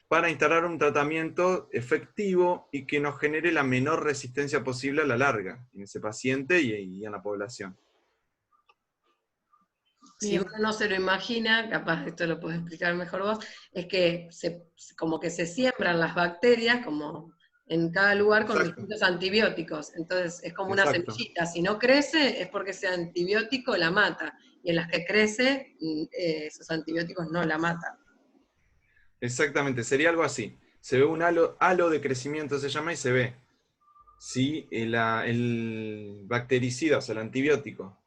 Para instalar un tratamiento efectivo y que nos genere la menor resistencia posible a la larga, en ese paciente y en la población. Si uno no se lo imagina, capaz esto lo puedes explicar mejor vos, es que como que se siembran las bacterias, como en cada lugar, con distintos antibióticos. Entonces es como una semillita. Si no crece, es porque ese antibiótico la mata. Y en las que crece, esos antibióticos no la matan. Exactamente, sería algo así. Se ve un halo de crecimiento, se llama, y se ve si el bactericida, o sea, el antibiótico,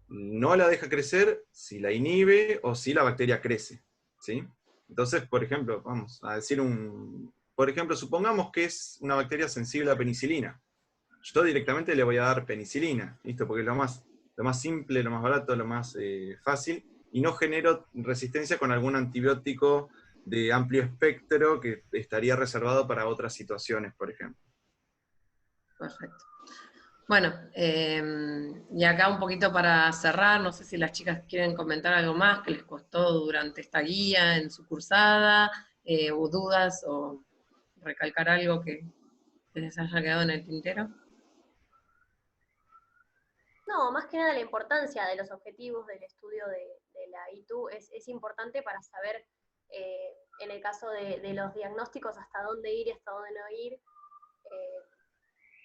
no la deja crecer, si la inhibe o si la bacteria crece. ¿Sí? Entonces, por ejemplo, vamos a decir por ejemplo, supongamos que es una bacteria sensible a penicilina. Yo directamente le voy a dar penicilina, ¿listo? Porque es lo más simple, lo más barato, lo más fácil, y no genero resistencia con algún antibiótico de amplio espectro que estaría reservado para otras situaciones, por ejemplo. Perfecto. Bueno, y acá un poquito para cerrar, no sé si las chicas quieren comentar algo más que les costó durante esta guía en su cursada, o dudas, o recalcar algo que les haya quedado en el tintero. No, más que nada la importancia de los objetivos del estudio de la ITU es importante para saber, en el caso de los diagnósticos, hasta dónde ir y hasta dónde no ir,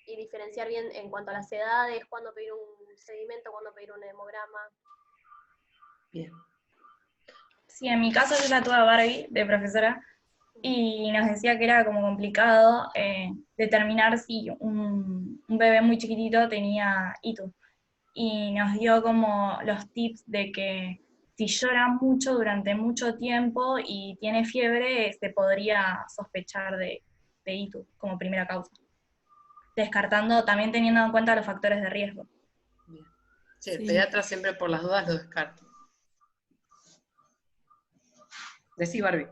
y diferenciar bien en cuanto a las edades, cuándo pedir un sedimento, cuándo pedir un hemograma. Bien. Sí, en mi caso yo la tuve a Barbie de profesora, y nos decía que era como complicado determinar si un bebé muy chiquitito tenía ITU. Y nos dio como los tips de que si llora mucho durante mucho tiempo y tiene fiebre, se podría sospechar de ictus como primera causa. Descartando, también teniendo en cuenta los factores de riesgo. Bien. Sí, el pediatra siempre por las dudas lo descarta. Decí, Barbie.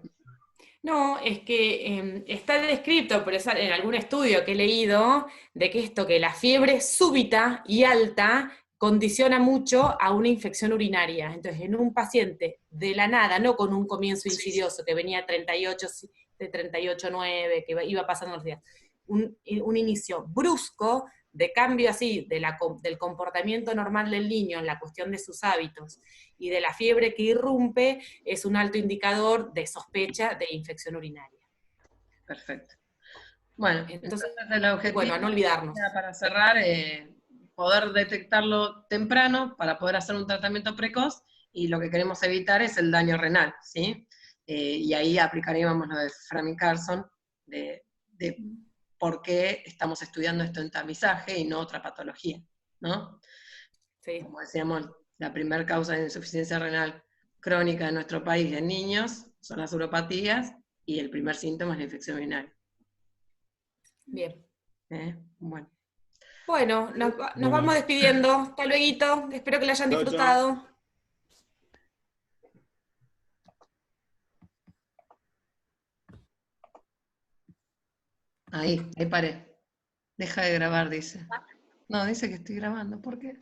No, es que está descrito, pero es en algún estudio que he leído, de que que la fiebre súbita y alta condiciona mucho a una infección urinaria. Entonces, en un paciente de la nada, no con un comienzo insidioso, que venía 38, de 38,9, que iba pasando los días, un inicio brusco de cambio así del comportamiento normal del niño en la cuestión de sus hábitos y de la fiebre que irrumpe, es un alto indicador de sospecha de infección urinaria. Perfecto. Bueno, entonces el objetivo, bueno, a no olvidarnos. para cerrar, poder detectarlo temprano para poder hacer un tratamiento precoz, y lo que queremos evitar es el daño renal, ¿sí? Y ahí aplicaríamos lo de Framing Carson, de por qué estamos estudiando esto en tamizaje y no otra patología, ¿no? Sí. Como decíamos, la primera causa de insuficiencia renal crónica en nuestro país en niños son las uropatías, y el primer síntoma es la infección urinaria. Bien. Bueno. Bueno, nos vamos despidiendo. Hasta luego. Espero que lo hayan disfrutado. Ahí paré. Deja de grabar, dice. No, dice que estoy grabando. ¿Por qué?